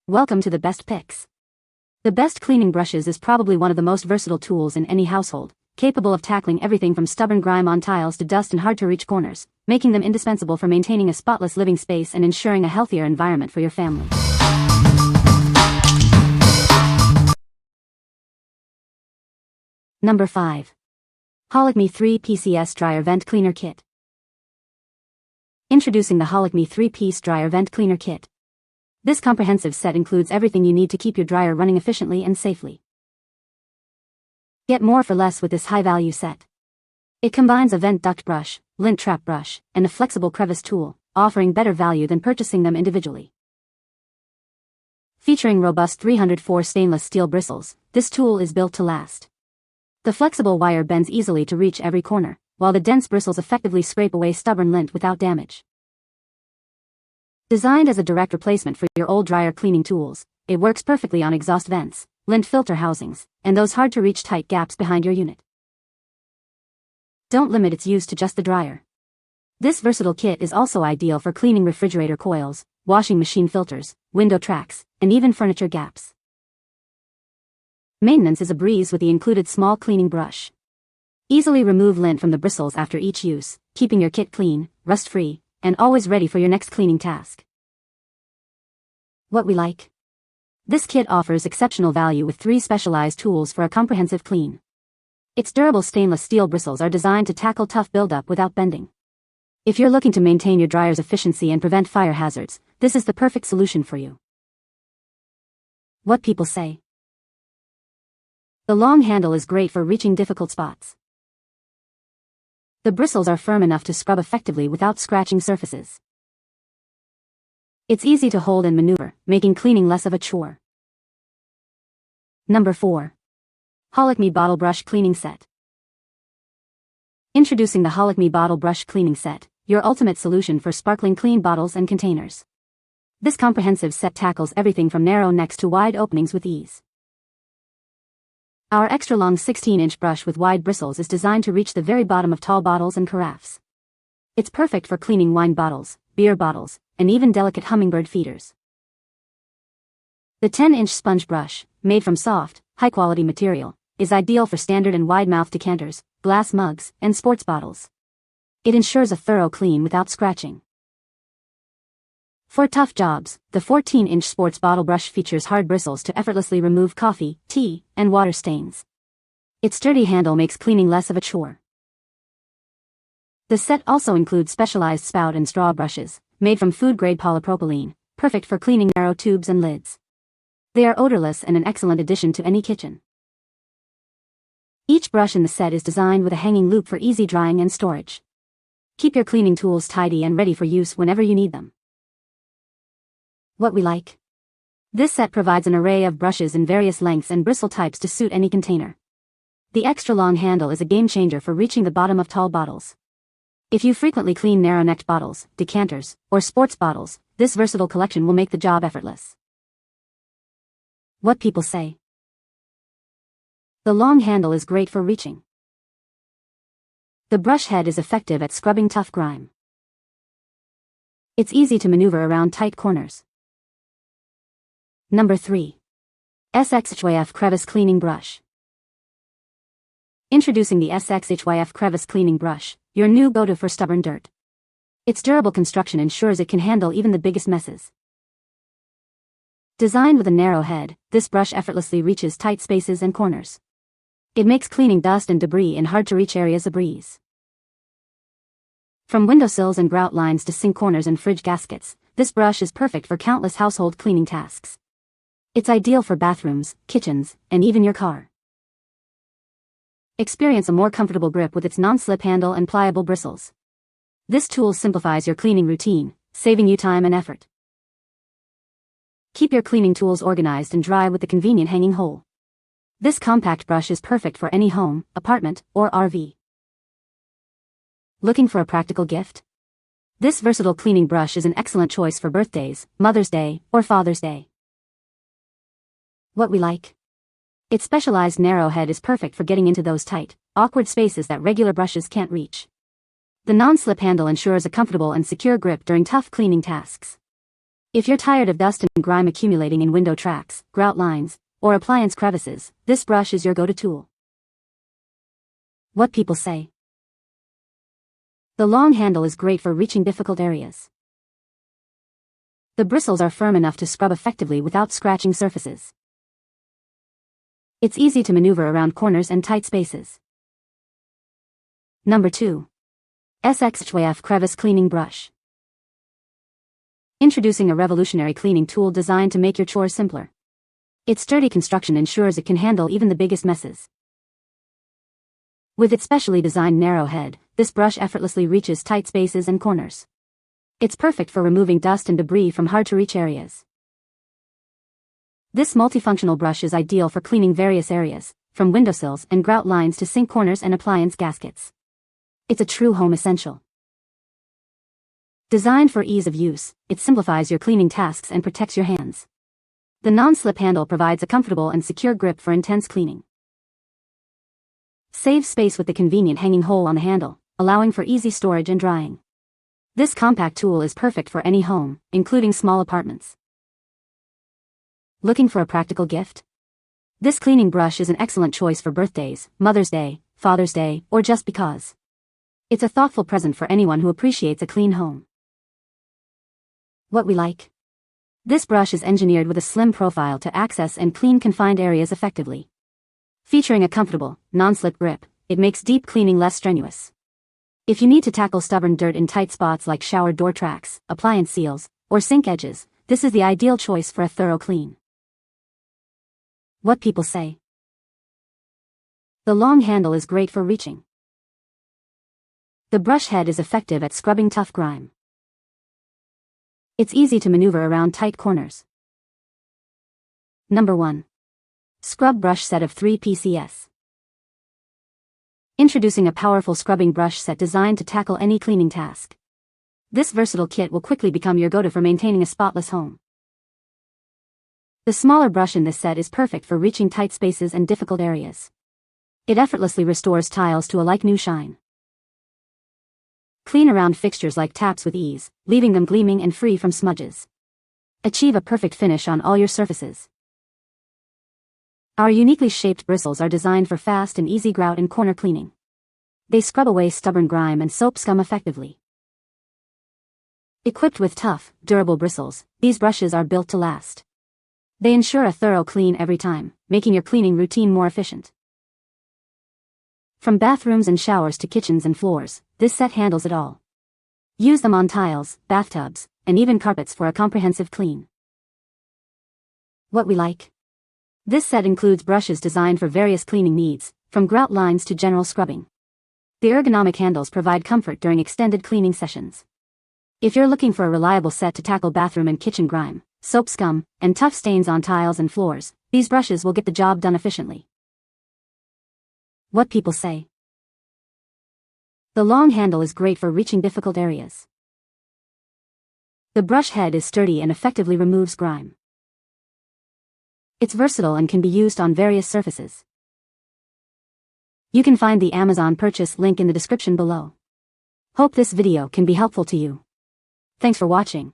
Welcome to the best picks. The best cleaning brushes is probably one of the most versatile tools in any household, capable of tackling everything from stubborn grime on tiles to dust and hard-to-reach corners, making them indispensable for maintaining a spotless living space and ensuring a healthier environment for your family. Number 5. Holikme 3 PCS Dryer Vent Cleaner Kit. Introducing the Holikme 3-piece Dryer Vent Cleaner Kit. This comprehensive set includes everything you need to keep your dryer running efficiently and safely. Get more for less with this high-value set. It combines a vent duct brush, lint trap brush, and a flexible crevice tool, offering better value than purchasing them individually. Featuring robust 304 stainless steel bristles, this tool is built to last. The flexible wire bends easily to reach every corner, while the dense bristles effectively scrape away stubborn lint without damage. Designed as a direct replacement for your old dryer cleaning tools, it works perfectly on exhaust vents, lint filter housings, and those hard-to-reach tight gaps behind your unit. Don't limit its use to just the dryer. This versatile kit is also ideal for cleaning refrigerator coils, washing machine filters, window tracks, and even furniture gaps. Maintenance is a breeze with the included small cleaning brush. Easily remove lint from the bristles after each use, keeping your kit clean, rust-free, and always ready for your next cleaning task. What we like? This kit offers exceptional value with 3 specialized tools for a comprehensive clean. Its durable stainless steel bristles are designed to tackle tough buildup without bending. If you're looking to maintain your dryer's efficiency and prevent fire hazards, this is the perfect solution for you. What people say? The long handle is great for reaching difficult spots. The bristles are firm enough to scrub effectively without scratching surfaces. It's easy to hold and maneuver, making cleaning less of a chore. Number 4. Holikme Bottle Brush Cleaning Set. Introducing the Holikme Bottle Brush Cleaning Set, your ultimate solution for sparkling clean bottles and containers. This comprehensive set tackles everything from narrow necks to wide openings with ease. Our extra-long 16-inch brush with wide bristles is designed to reach the very bottom of tall bottles and carafes. It's perfect for cleaning wine bottles, beer bottles, and even delicate hummingbird feeders. The 10-inch sponge brush, made from soft, high-quality material, is ideal for standard and wide-mouthed decanters, glass mugs, and sports bottles. It ensures a thorough clean without scratching. For tough jobs, the 14-inch sports bottle brush features hard bristles to effortlessly remove coffee, tea, and water stains. Its sturdy handle makes cleaning less of a chore. The set also includes specialized spout and straw brushes, made from food-grade polypropylene, perfect for cleaning narrow tubes and lids. They are odorless and an excellent addition to any kitchen. Each brush in the set is designed with a hanging loop for easy drying and storage. Keep your cleaning tools tidy and ready for use whenever you need them. What we like? This set provides an array of brushes in various lengths and bristle types to suit any container. The extra-long handle is a game-changer for reaching the bottom of tall bottles. If you frequently clean narrow-necked bottles, decanters, or sports bottles, this versatile collection will make the job effortless. What people say? The long handle is great for reaching. The brush head is effective at scrubbing tough grime. It's easy to maneuver around tight corners. Number 3. SXhyf Crevice Cleaning Brush. Introducing the SXhyf Crevice Cleaning Brush, your new go-to for stubborn dirt. Its durable construction ensures it can handle even the biggest messes. Designed with a narrow head, this brush effortlessly reaches tight spaces and corners. It makes cleaning dust and debris in hard-to-reach areas a breeze. From windowsills and grout lines to sink corners and fridge gaskets, this brush is perfect for countless household cleaning tasks. It's ideal for bathrooms, kitchens, and even your car. Experience a more comfortable grip with its non-slip handle and pliable bristles. This tool simplifies your cleaning routine, saving you time and effort. Keep your cleaning tools organized and dry with the convenient hanging hole. This compact brush is perfect for any home, apartment, or RV. Looking for a practical gift? This versatile cleaning brush is an excellent choice for birthdays, Mother's Day, or Father's Day. What we like? Its specialized narrow head is perfect for getting into those tight, awkward spaces that regular brushes can't reach. The non-slip handle ensures a comfortable and secure grip during tough cleaning tasks. If you're tired of dust and grime accumulating in window tracks, grout lines, or appliance crevices, this brush is your go-to tool. What people say. The long handle is great for reaching difficult areas. The bristles are firm enough to scrub effectively without scratching surfaces. It's easy to maneuver around corners and tight spaces. Number 2. SXhyf Crevice Cleaning Brush. Introducing a revolutionary cleaning tool designed to make your chores simpler. Its sturdy construction ensures it can handle even the biggest messes. With its specially designed narrow head, this brush effortlessly reaches tight spaces and corners. It's perfect for removing dust and debris from hard-to-reach areas. This multifunctional brush is ideal for cleaning various areas, from windowsills and grout lines to sink corners and appliance gaskets. It's a true home essential. Designed for ease of use, it simplifies your cleaning tasks and protects your hands. The non-slip handle provides a comfortable and secure grip for intense cleaning. Saves space with the convenient hanging hole on the handle, allowing for easy storage and drying. This compact tool is perfect for any home, including small apartments. Looking for a practical gift? This cleaning brush is an excellent choice for birthdays, Mother's Day, Father's Day, or just because. It's a thoughtful present for anyone who appreciates a clean home. What we like. This brush is engineered with a slim profile to access and clean confined areas effectively. Featuring a comfortable, non-slip grip, it makes deep cleaning less strenuous. If you need to tackle stubborn dirt in tight spots like shower door tracks, appliance seals, or sink edges, this is the ideal choice for a thorough clean. What people say. The long handle is great for reaching. The brush head is effective at scrubbing tough grime. It's easy to maneuver around tight corners. Number 1. Scrub Brush Set of 3 PCS. Introducing a powerful scrubbing brush set designed to tackle any cleaning task. This versatile kit will quickly become your go-to for maintaining a spotless home. The smaller brush in this set is perfect for reaching tight spaces and difficult areas. It effortlessly restores tiles to a like-new shine. Clean around fixtures like taps with ease, leaving them gleaming and free from smudges. Achieve a perfect finish on all your surfaces. Our uniquely shaped bristles are designed for fast and easy grout and corner cleaning. They scrub away stubborn grime and soap scum effectively. Equipped with tough, durable bristles, these brushes are built to last. They ensure a thorough clean every time, making your cleaning routine more efficient. From bathrooms and showers to kitchens and floors, this set handles it all. Use them on tiles, bathtubs, and even carpets for a comprehensive clean. What we like. This set includes brushes designed for various cleaning needs, from grout lines to general scrubbing. The ergonomic handles provide comfort during extended cleaning sessions. If you're looking for a reliable set to tackle bathroom and kitchen grime, soap scum, and tough stains on tiles and floors, these brushes will get the job done efficiently. What people say. The long handle is great for reaching difficult areas. The brush head is sturdy and effectively removes grime. It's versatile and can be used on various surfaces. You can find the Amazon purchase link in the description below. Hope this video can be helpful to you. Thanks for watching.